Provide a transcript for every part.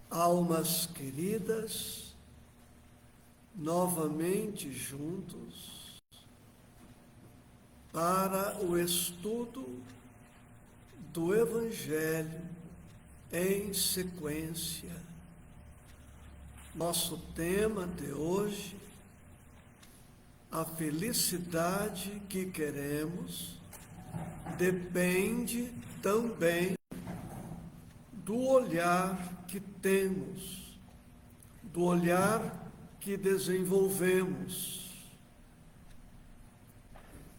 Almas queridas, novamente juntos para o estudo do Evangelho em sequência. Nosso tema de hoje, a felicidade que queremos, depende também do olhar que temos, do olhar que desenvolvemos.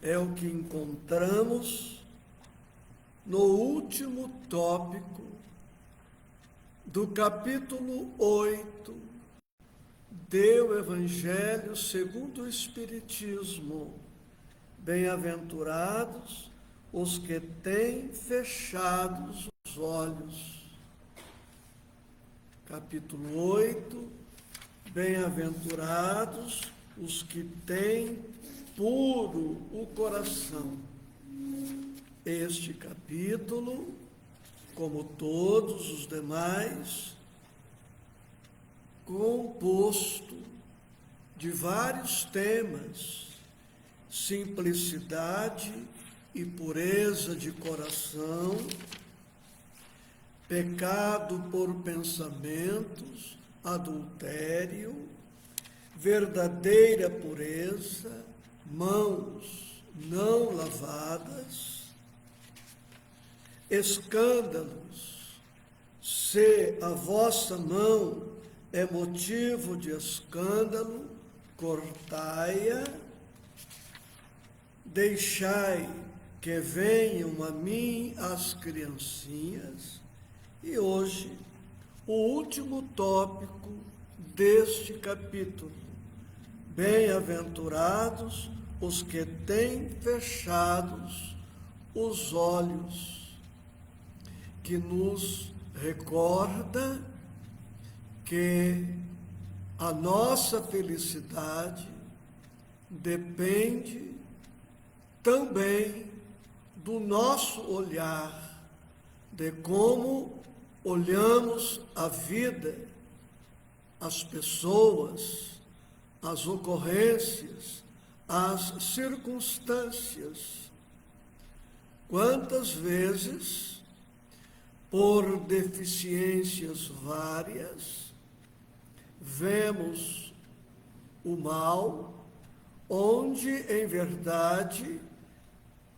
É o que encontramos no último tópico do capítulo 8 do Evangelho segundo o Espiritismo. Bem-aventurados os que têm fechados os olhos. Capítulo 8, bem-aventurados os que têm puro o coração. Este capítulo, como todos os demais, composto de vários temas: simplicidade e pureza de coração, pecado por pensamentos, adultério, verdadeira pureza, mãos não lavadas, escândalos. Se a vossa mão é motivo de escândalo, cortai-a, deixai que venham a mim as criancinhas. E hoje, o último tópico deste capítulo: bem-aventurados os que têm fechados os olhos, que nos recorda que a nossa felicidade depende também do nosso olhar, de como olhamos a vida, as pessoas, as ocorrências, as circunstâncias. Quantas vezes, por deficiências várias, vemos o mal, onde, em verdade,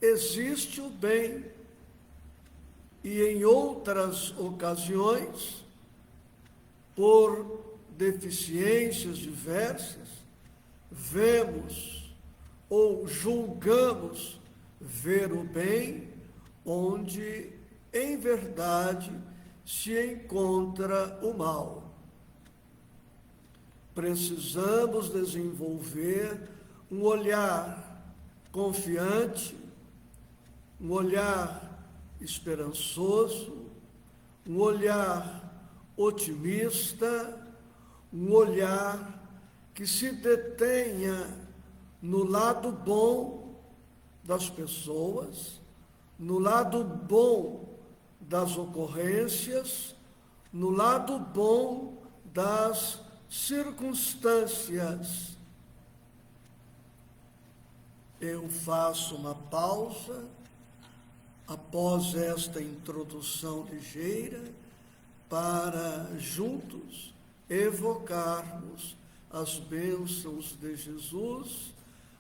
existe o bem. E em outras ocasiões, por deficiências diversas, vemos ou julgamos ver o bem, onde, em verdade, se encontra o mal. Precisamos desenvolver um olhar confiante, um olhar esperançoso, um olhar otimista, um olhar que se detenha no lado bom das pessoas, no lado bom das ocorrências, no lado bom das circunstâncias. Eu faço uma pausa após esta introdução ligeira, para juntos evocarmos as bênçãos de Jesus,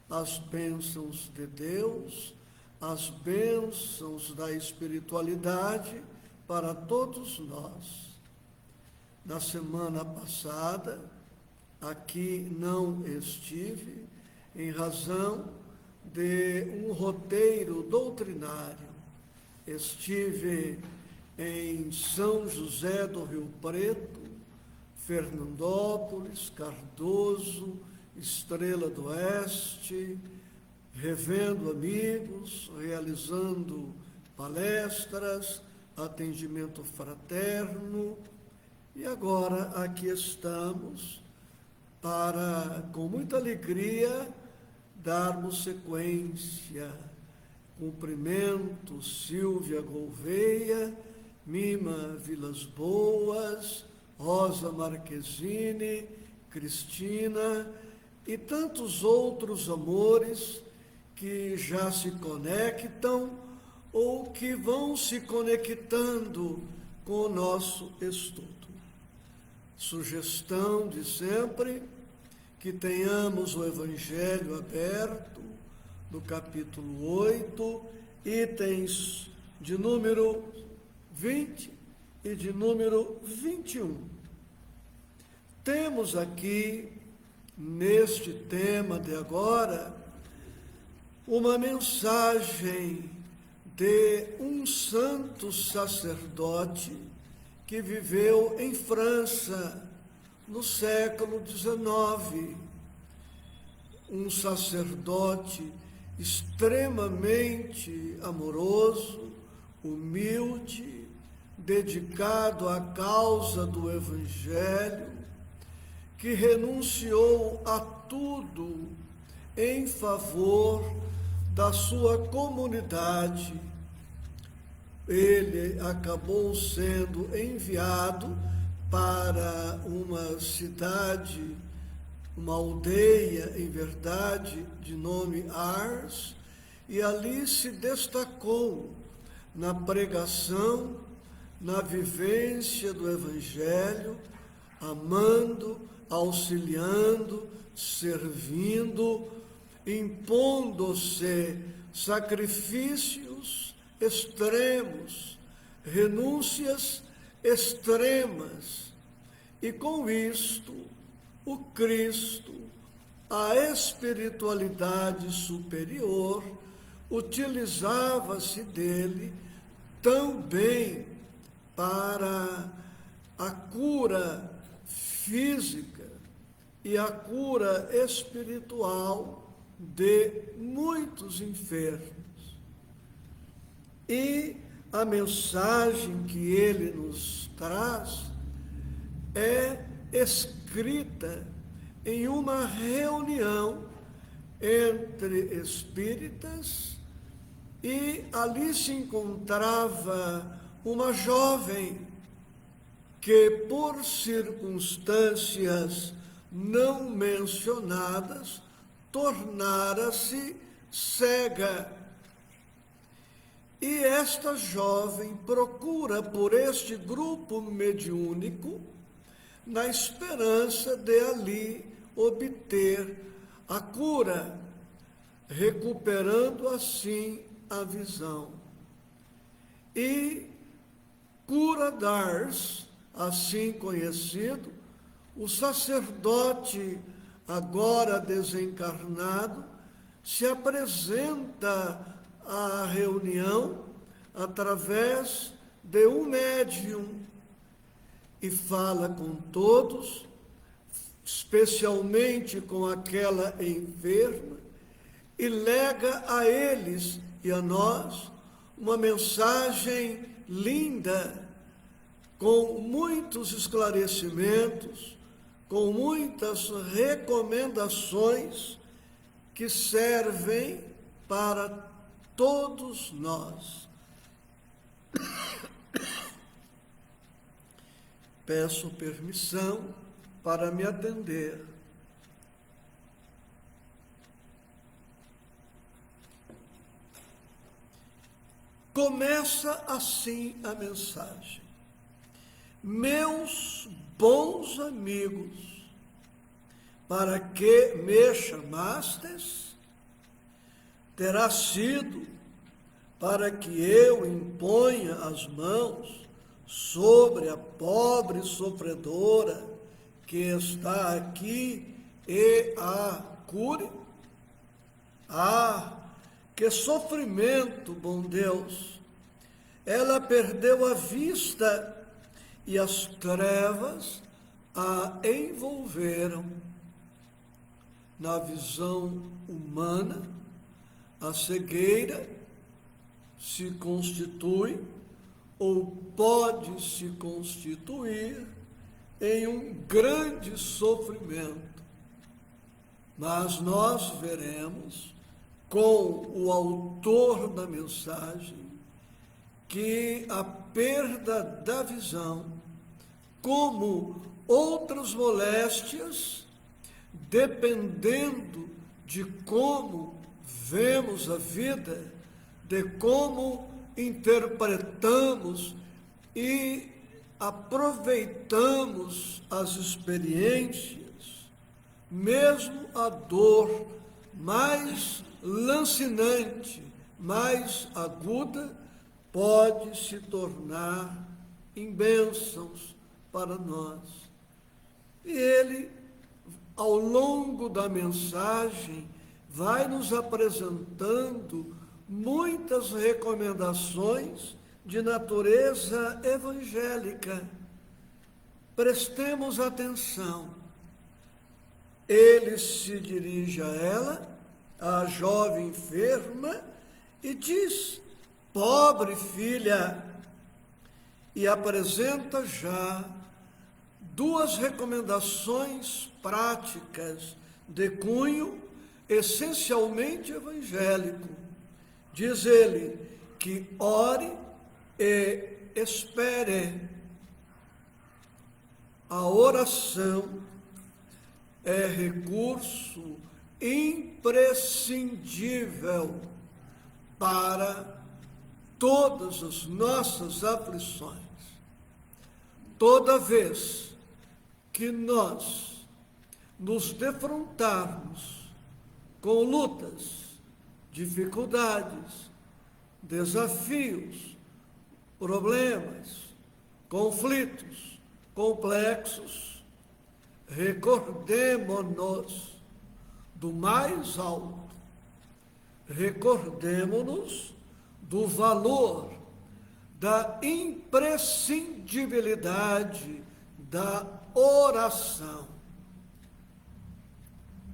as bênçãos de Deus, as bênçãos da espiritualidade para todos nós. Na semana passada, aqui não estive, em razão de um roteiro doutrinário. Estive em São José do Rio Preto, Fernandópolis, Cardoso, Estrela do Oeste, revendo amigos, realizando palestras, atendimento fraterno. E agora aqui estamos para, com muita alegria, darmos sequência. Cumprimento Silvia Gouveia, Mima Vilas Boas, Rosa Marquezine, Cristina e tantos outros amores que já se conectam ou que vão se conectando com o nosso estudo. Sugestão de sempre que tenhamos o Evangelho aberto no capítulo 8, itens de número 20 e de número 21. Temos aqui, neste tema de agora, uma mensagem de um santo sacerdote que viveu em França no século XIX. Um sacerdote extremamente amoroso, humilde, dedicado à causa do Evangelho, que renunciou a tudo em favor da sua comunidade. Ele acabou sendo enviado para uma cidade, uma aldeia, em verdade, de nome Ars, e ali se destacou na pregação, na vivência do Evangelho, amando, auxiliando, servindo, impondo-se sacrifícios extremos, renúncias extremas, e com isto o Cristo, a espiritualidade superior, utilizava-se dele também para a cura física e a cura espiritual de muitos enfermos. E a mensagem que ele nos traz é escrita em uma reunião entre espíritas, e ali se encontrava uma jovem que, por circunstâncias não mencionadas, tornara-se cega. E esta jovem procura por este grupo mediúnico na esperança de ali obter a cura, recuperando assim a visão. E Cura d'Ars, assim conhecido, o sacerdote agora desencarnado, se apresenta à reunião através de um médium e fala com todos, especialmente com aquela enferma, e lega a eles e a nós uma mensagem linda, com muitos esclarecimentos, com muitas recomendações que servem para todos nós. Peço permissão para me atender. Começa assim a mensagem: meus bons amigos, para que me chamastes? Terá sido para que eu imponha as mãos sobre a pobre sofredora que está aqui e a cure? Ah, que sofrimento, bom Deus! Ela perdeu a vista e as trevas a envolveram. Na visão humana, a cegueira se constitui ou pode se constituir em um grande sofrimento. Mas nós veremos com o autor da mensagem que a perda da visão como outras moléstias, dependendo de como vemos a vida, de como interpretamos e aproveitamos as experiências, mesmo a dor mais lancinante, mais aguda, pode se tornar em bênçãos para nós. E ele, ao longo da mensagem, vai nos apresentando muitas recomendações de natureza evangélica. Prestemos atenção. Ele se dirige a ela, a jovem enferma, e diz: pobre filha, e apresenta já duas recomendações práticas de cunho essencialmente evangélico. Diz ele que ore e espere. A oração é recurso imprescindível para todas as nossas aflições. Toda vez que nós nos defrontarmos com lutas, dificuldades, desafios, problemas, conflitos complexos, recordemo-nos do mais alto, recordemo-nos do valor, da imprescindibilidade da oração.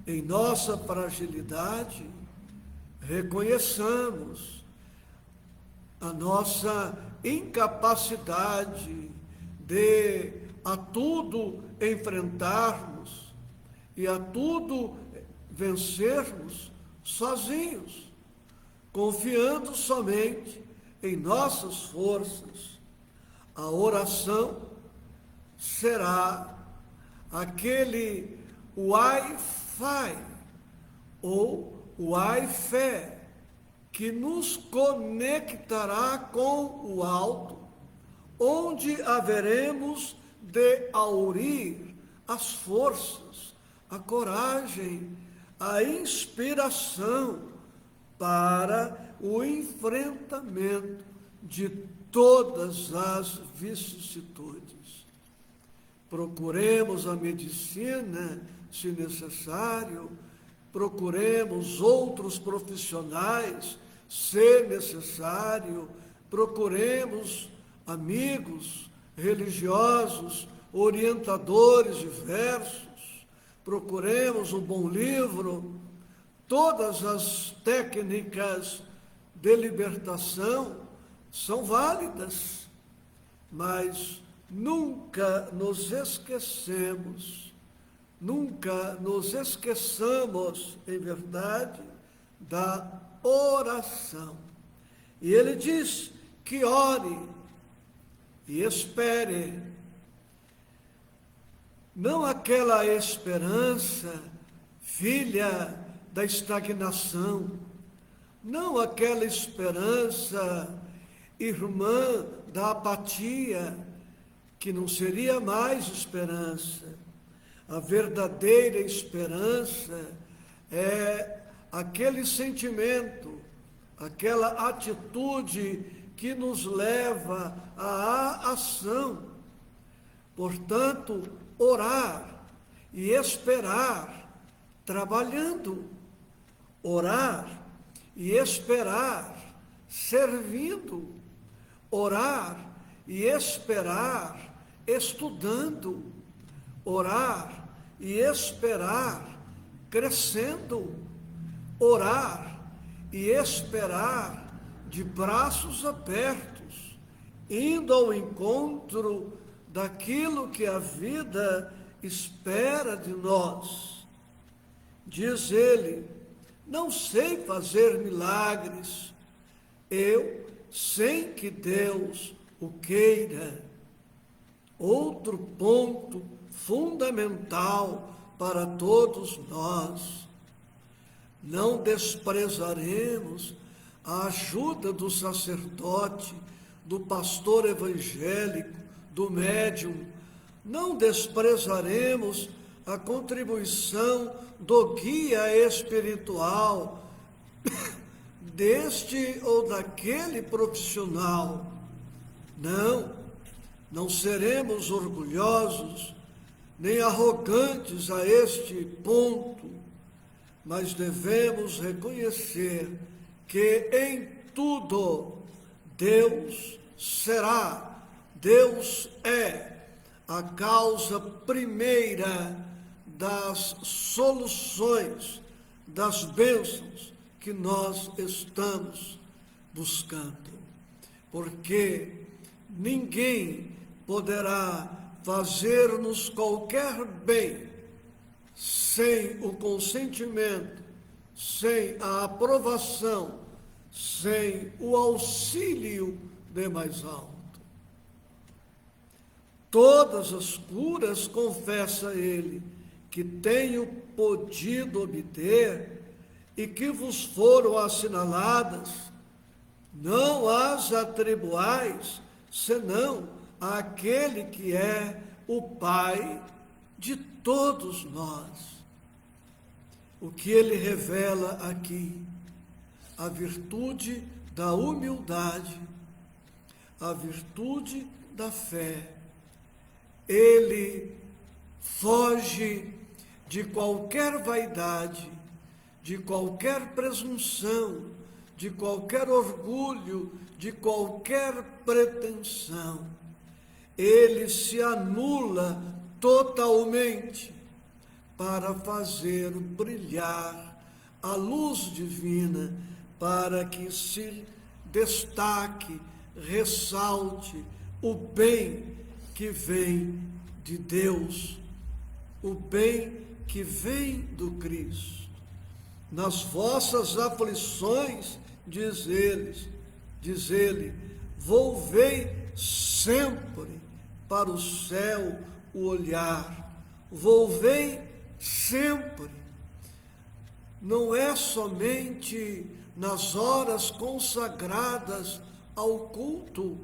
Em nossa fragilidade, reconheçamos a nossa incapacidade de a tudo enfrentarmos e a tudo vencermos sozinhos, confiando somente em nossas forças. A oração será aquele Wi-Fi ou Wi-Fi que nos conectará com o alto, onde haveremos de aurir as forças, a coragem, a inspiração para o enfrentamento de todas as vicissitudes. Procuremos a medicina, se necessário, procuremos outros profissionais, se necessário, procuremos amigos religiosos, orientadores diversos, procuremos um bom livro. Todas as técnicas de libertação são válidas, mas nunca nos esqueçamos, em verdade, da oração. E ele diz que ore e espere. Não aquela esperança, filha da estagnação, não aquela esperança, irmã da apatia, que não seria mais esperança. A verdadeira esperança é aquele sentimento, aquela atitude que nos leva à ação. Portanto, orar e esperar, trabalhando, orar e esperar, servindo, orar e esperar, estudando, orar e esperar, crescendo, orar e esperar, de braços abertos, indo ao encontro daquilo que a vida espera de nós. Diz ele: não sei fazer milagres, eu, sem que Deus o queira. outro ponto fundamental para todos nós. Não desprezaremos a ajuda do sacerdote, do pastor evangélico, do médium. Não desprezaremos a contribuição do guia espiritual, deste ou daquele profissional. Não seremos orgulhosos nem arrogantes a este ponto, mas devemos reconhecer que em tudo Deus é a causa primeira das soluções, das bênçãos que nós estamos buscando. Porque ninguém poderá fazer-nos qualquer bem sem o consentimento, sem a aprovação, sem o auxílio de mais alto. Todas as curas, confessa ele, que tenho podido obter e que vos foram assinaladas, não as atribuais, senão àquele que é o Pai de todos nós. O que ele revela aqui? A virtude da humildade, a virtude da fé. Ele foge de qualquer vaidade, de qualquer presunção, de qualquer orgulho, de qualquer pretensão. Ele se anula totalmente para fazer brilhar a luz divina, para que se destaque, ressalte o bem que vem de Deus, o bem que vem do Cristo. Nas vossas aflições, diz ele, volvei sempre para o céu o olhar, volvei sempre. Não é somente nas horas consagradas ao culto.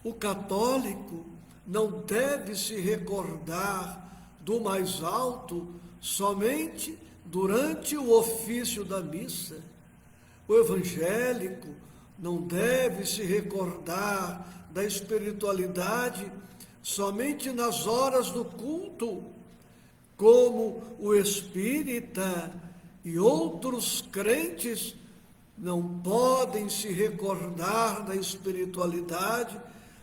O católico não deve se recordar do mais alto somente durante o ofício da missa. O evangélico não deve se recordar da espiritualidade somente nas horas do culto, como o espírita e outros crentes não podem se recordar da espiritualidade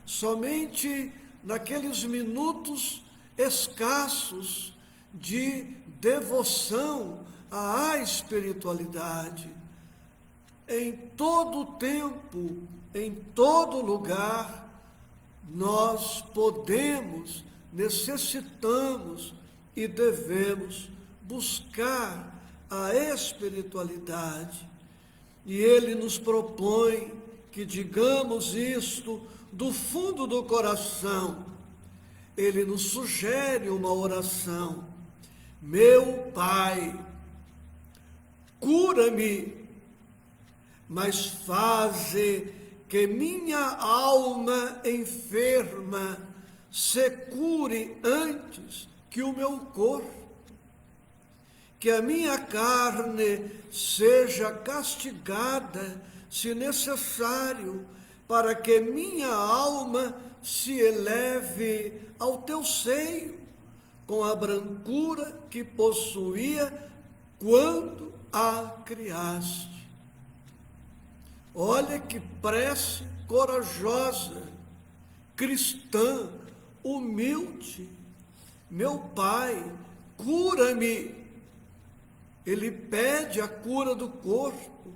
somente naqueles minutos escassos de devoção à espiritualidade. Em todo tempo, em todo lugar, nós podemos, necessitamos e devemos buscar a espiritualidade. E ele nos propõe que digamos isto do fundo do coração. Ele nos sugere uma oração: meu Pai, cura-me, mas faze que minha alma enferma se cure antes que o meu corpo, que a minha carne seja castigada, se necessário, para que minha alma se eleve ao teu seio, com a brancura que possuía quando a criaste. Olha que prece corajosa, cristã, humilde. Meu Pai, cura-me. Ele pede a cura do corpo,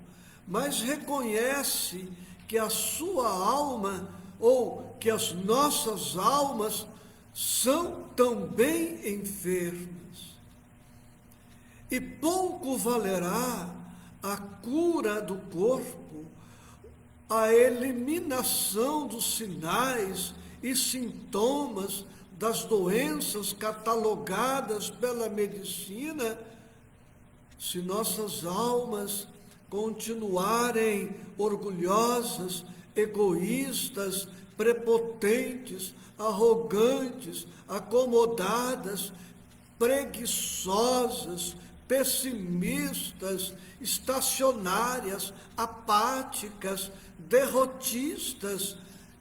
mas reconhece que a sua alma, ou que as nossas almas, são também enfermas. E pouco valerá a cura do corpo, a eliminação dos sinais e sintomas das doenças catalogadas pela medicina, se nossas almas continuarem orgulhosas, egoístas, prepotentes, arrogantes, acomodadas, preguiçosas, pessimistas, estacionárias, apáticas, derrotistas,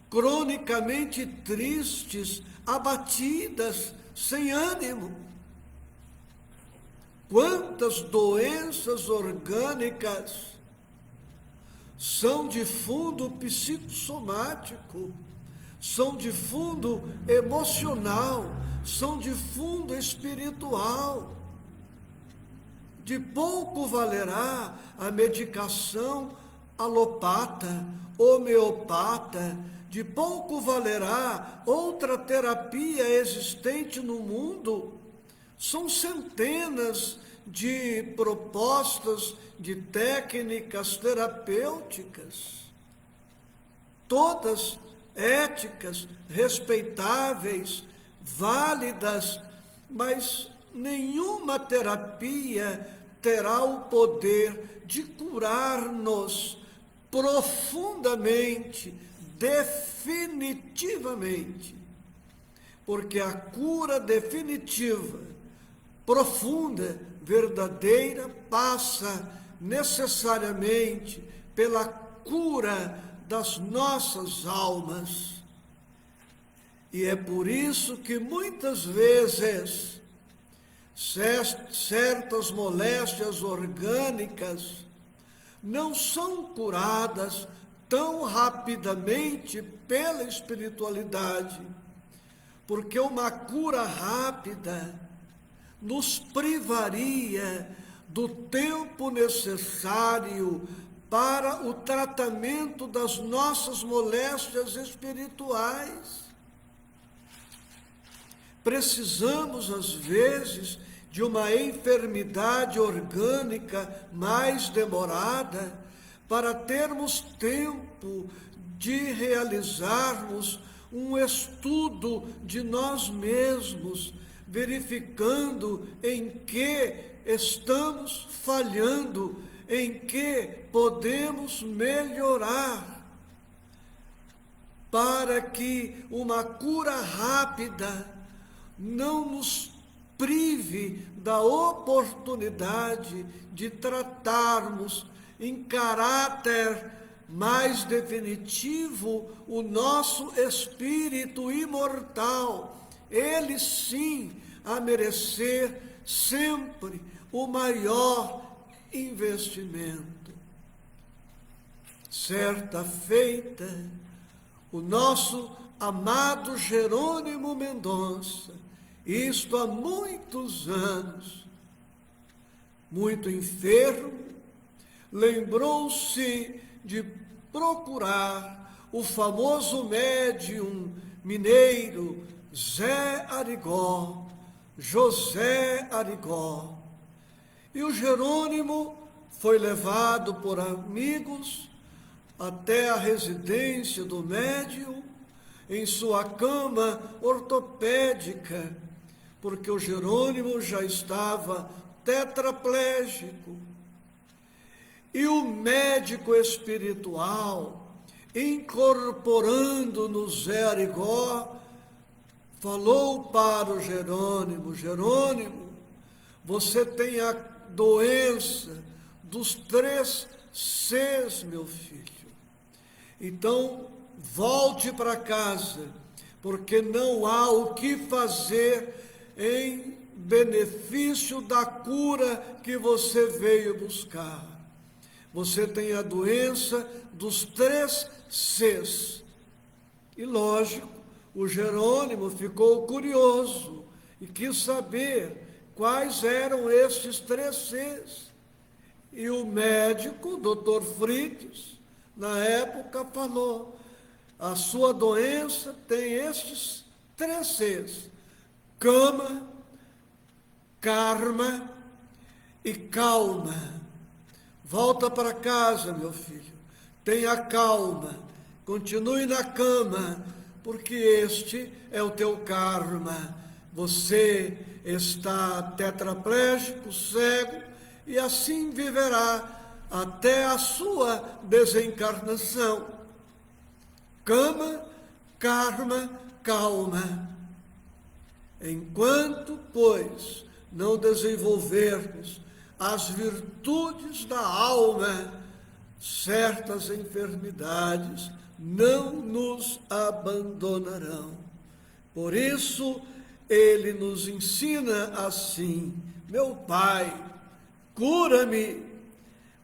cronicamente tristes, abatidas, sem ânimo. Quantas doenças orgânicas são de fundo psicossomático, são de fundo emocional, são de fundo espiritual. De pouco valerá a medicação alopata, homeopata, de pouco valerá outra terapia existente no mundo. São centenas de propostas de técnicas terapêuticas, todas éticas, respeitáveis, válidas, mas nenhuma terapia terá o poder de curar-nos profundamente, definitivamente, porque a cura definitiva, profunda, verdadeira, passa necessariamente pela cura das nossas almas. E é por isso que muitas vezes certas moléstias orgânicas não são curadas tão rapidamente pela espiritualidade, porque uma cura rápida nos privaria do tempo necessário para o tratamento das nossas moléstias espirituais. Precisamos, às vezes, de uma enfermidade orgânica mais demorada para termos tempo de realizarmos um estudo de nós mesmos, verificando em que estamos falhando, em que podemos melhorar, para que uma cura rápida não nos prive da oportunidade de tratarmos em caráter mais definitivo o nosso espírito imortal, ele sim a merecer sempre o maior investimento. Certa feita, o nosso amado Jerônimo Mendonça, isto há muitos anos, muito enfermo, lembrou-se de procurar o famoso médium mineiro Zé Arigó, José Arigó. E o Jerônimo foi levado por amigos até a residência do médium, em sua cama ortopédica, porque o Jerônimo já estava tetraplégico. E o médico espiritual, incorporando no Zé Arigó, falou para o Jerônimo: Jerônimo, você tem a doença dos 3 Cs, meu filho. Então, volte para casa, porque não há o que fazer em benefício da cura que você veio buscar. Você tem a doença dos 3 Cs. E lógico, o Jerônimo ficou curioso e quis saber quais eram estes 3 Cs. E o médico, Dr. Fritz, na época falou: a sua doença tem estes 3 Cs: cama, karma e calma. Volta para casa, meu filho. tenha calma, continue na cama, porque este é o teu karma. Você está tetraplégico, cego, e assim viverá até a sua desencarnação. Cama, karma, calma. Enquanto, pois, não desenvolvermos as virtudes da alma, certas enfermidades não nos abandonarão. Por isso, ele nos ensina assim: meu Pai, cura-me,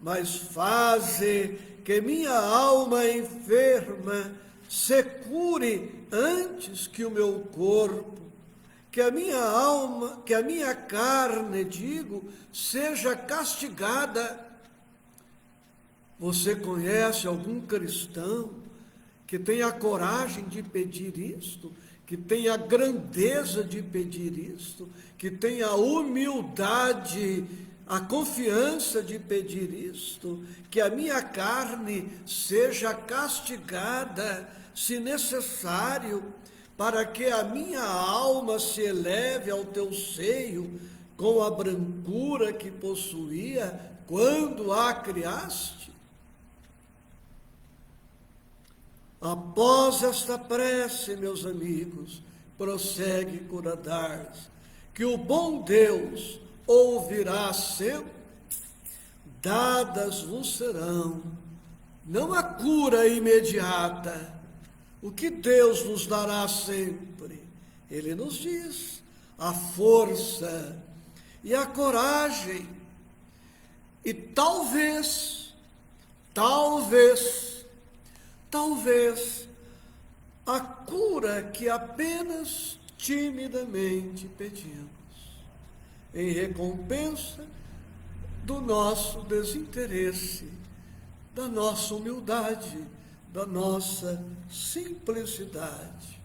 mas faze que minha alma enferma se cure antes que o meu corpo, que a minha alma, que a minha carne, seja castigada. Você conhece algum cristão que tenha a coragem de pedir isto, que tenha a grandeza de pedir isto, que tenha a humildade, a confiança de pedir isto, que a minha carne seja castigada, se necessário, para que a minha alma se eleve ao teu seio com a brancura que possuía quando a criaste? Após esta prece, meus amigos, prossegue Curadars, que o bom Deus ouvirá sempre, dadas vos serão, não a cura imediata. O que Deus nos dará sempre? Ele nos diz a força e a coragem, e talvez a cura que apenas timidamente pedimos, em recompensa do nosso desinteresse, da nossa humildade, da nossa simplicidade.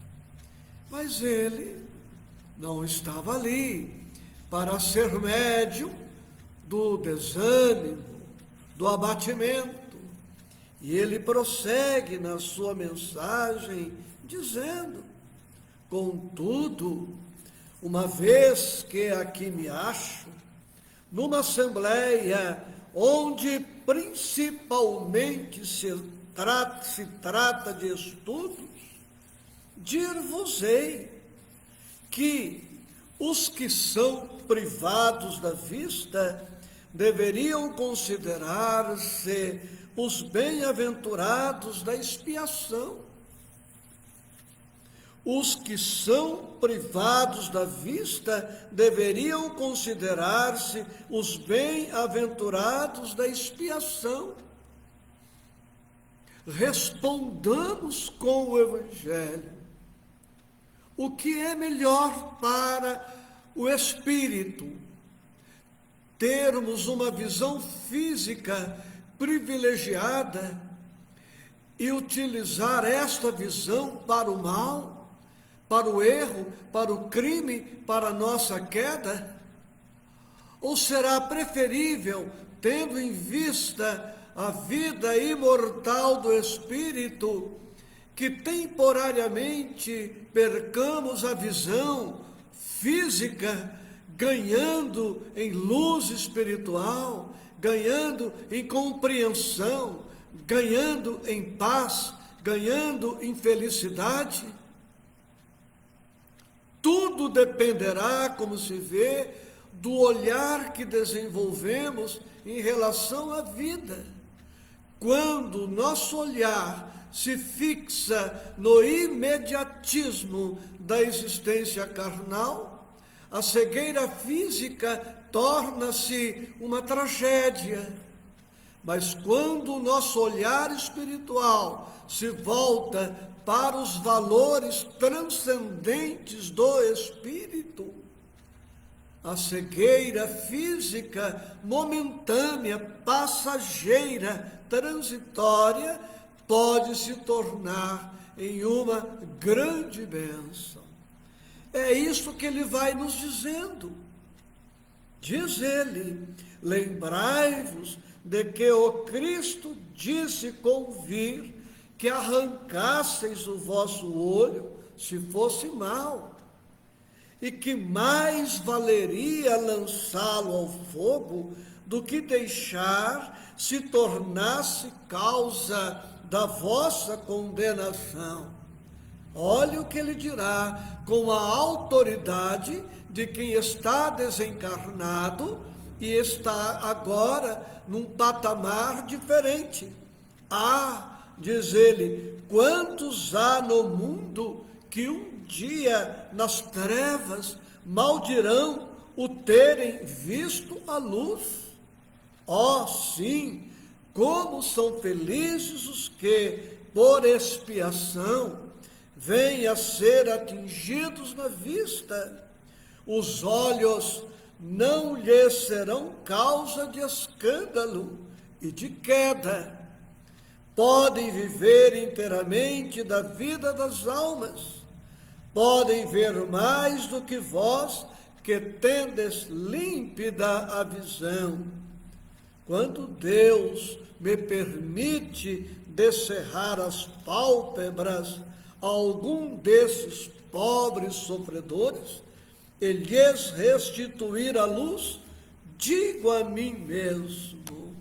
Mas ele não estava ali para ser médium do desânimo, do abatimento. E ele prossegue na sua mensagem dizendo: contudo, uma vez que aqui me acho, numa assembleia onde principalmente se trata de estudos, dir-vos-ei que os que são privados da vista deveriam considerar-se os bem-aventurados da expiação. Os que são privados da vista deveriam considerar-se os bem-aventurados da expiação. Respondamos com o Evangelho. O que é melhor para o espírito? Termos uma visão física privilegiada e utilizar esta visão para o mal, para o erro, para o crime, para a nossa queda? Ou será preferível, tendo em vista a vida imortal do espírito, que temporariamente percamos a visão física, ganhando em luz espiritual, ganhando em compreensão, ganhando em paz, ganhando em felicidade? Tudo dependerá, como se vê, do olhar que desenvolvemos em relação à vida. Quando nosso olhar se fixa no imediatismo da existência carnal, a cegueira física torna-se uma tragédia. Mas quando o nosso olhar espiritual se volta para os valores transcendentes do espírito, a cegueira física momentânea, passageira, transitória, pode se tornar em uma grande bênção. É isso que ele vai nos dizendo. Diz ele: lembrai-vos de que o Cristo disse convir que arrancasseis o vosso olho, se fosse mal, e que mais valeria lançá-lo ao fogo do que deixar se tornasse causa da vossa condenação. Olhe o que ele dirá com a autoridade de quem está desencarnado e está agora num patamar diferente. Diz ele, quantos há no mundo que um dia nas trevas maldirão o terem visto a luz? Sim, como são felizes os que, por expiação, vêm a ser atingidos na vista. Os olhos não lhes serão causa de escândalo e de queda. Podem viver inteiramente da vida das almas. Podem ver mais do que vós, que tendes límpida a visão. Quando Deus me permite descerrar as pálpebras a algum desses pobres sofredores, e lhes restituir a luz, digo a mim mesmo,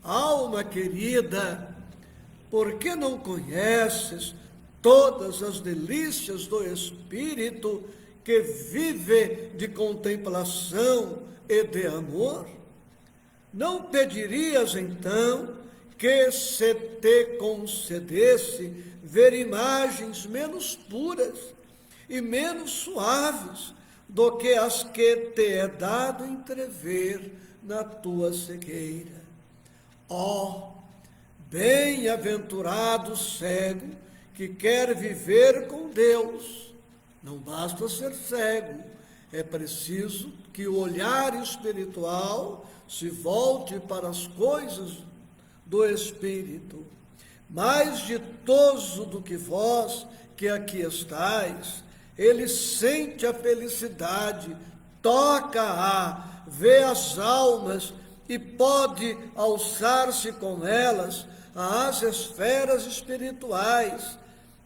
alma querida, por que não conheces todas as delícias do Espírito que vive de contemplação e de amor? Não pedirias então que se te concedesse ver imagens menos puras e menos suaves do que as que te é dado entrever na tua cegueira? Bem-aventurado cego que quer viver com Deus. Não basta ser cego, é preciso que o olhar espiritual se volte para as coisas do Espírito. Mais ditoso do que vós, que aqui estáis, ele sente a felicidade, toca-a, vê as almas e pode alçar-se com elas às esferas espirituais,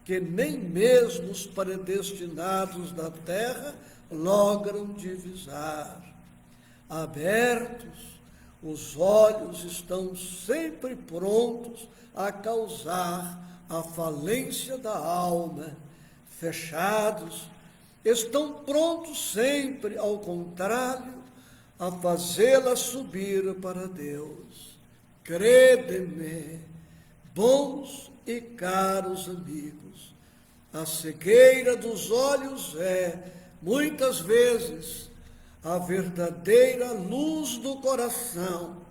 que nem mesmo os predestinados da terra logram divisar. Abertos, os olhos estão sempre prontos a causar a falência da alma. Fechados, estão prontos sempre, ao contrário, a fazê-la subir para Deus. Crede-me, bons e caros amigos, a cegueira dos olhos é, muitas vezes, a verdadeira luz do coração,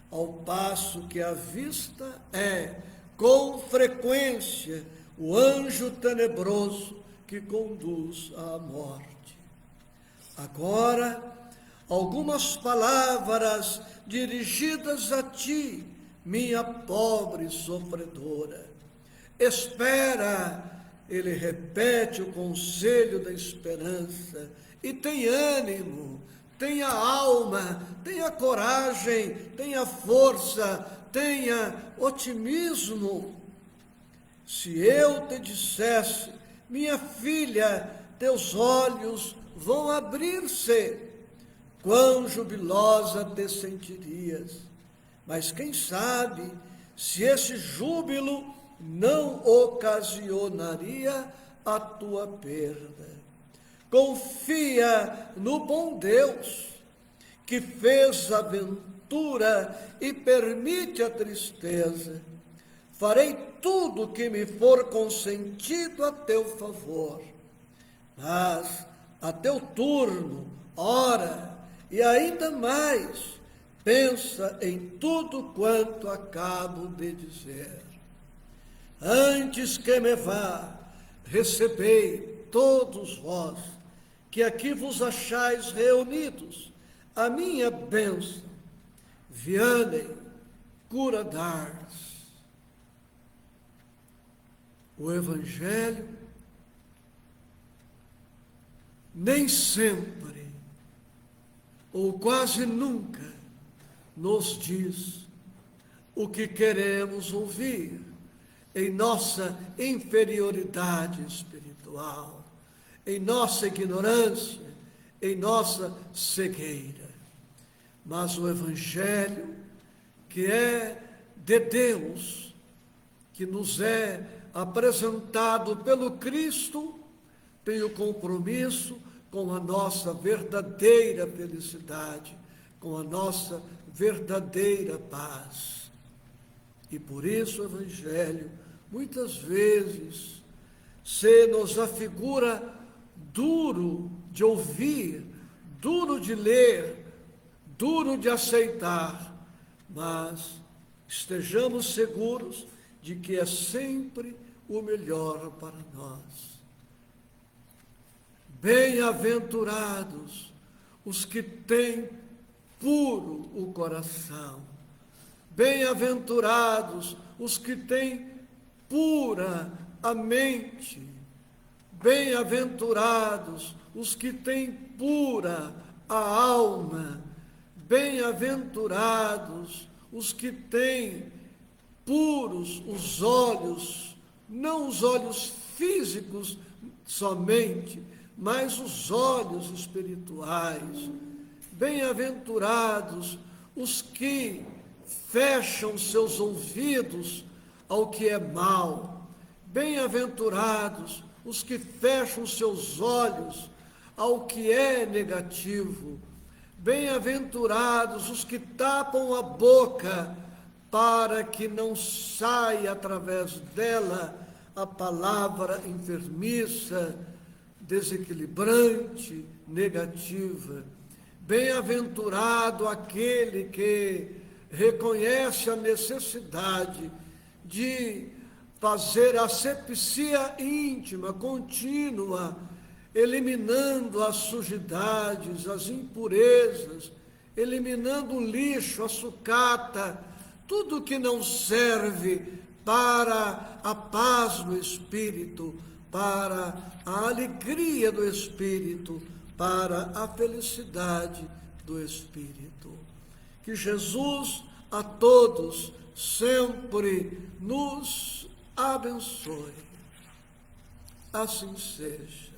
ao passo que a vista é, com frequência, o anjo tenebroso que conduz à morte. Agora, algumas palavras dirigidas a ti, minha pobre sofredora. Espera, ele repete o conselho da esperança, e tem ânimo, tenha alma, tenha coragem, tenha força, tenha otimismo. Se eu te dissesse, minha filha, teus olhos vão abrir-se, quão jubilosa te sentirias. Mas quem sabe se esse júbilo não ocasionaria a tua perda. Confia no bom Deus, que fez a ventura e permite a tristeza. Farei tudo o que me for consentido a teu favor. Mas, a teu turno, ora, e ainda mais, pensa em tudo quanto acabo de dizer. Antes que me vá, recebei todos vós, que aqui vos achais reunidos, a minha bênção. Vianney Cura d'Ars. O Evangelho nem sempre, ou quase nunca, nos diz o que queremos ouvir, em nossa inferioridade espiritual, em nossa ignorância, em nossa cegueira. Mas o Evangelho, que é de Deus, que nos é apresentado pelo Cristo, tem o compromisso com a nossa verdadeira felicidade, com a nossa verdadeira paz. E por isso o Evangelho, muitas vezes, se nos afigura duro de ouvir, duro de ler, duro de aceitar, mas estejamos seguros de que é sempre o melhor para nós. Bem-aventurados os que têm puro o coração. Bem-aventurados os que têm pura a mente. Bem-aventurados os que têm pura a alma. Bem-aventurados os que têm puros os olhos, não os olhos físicos somente, mas os olhos espirituais. Bem-aventurados os que fecham seus ouvidos ao que é mal. Bem-aventurados os que fecham seus olhos ao que é negativo. Bem-aventurados os que tapam a boca para que não saia através dela a palavra enfermiça, desequilibrante, negativa. Bem-aventurado aquele que reconhece a necessidade de fazer a asepsia íntima, contínua, eliminando as sujidades, as impurezas, eliminando o lixo, a sucata, tudo que não serve para a paz do Espírito, para a alegria do Espírito, para a felicidade do Espírito. Que Jesus a todos sempre nos abençoe. Assim seja.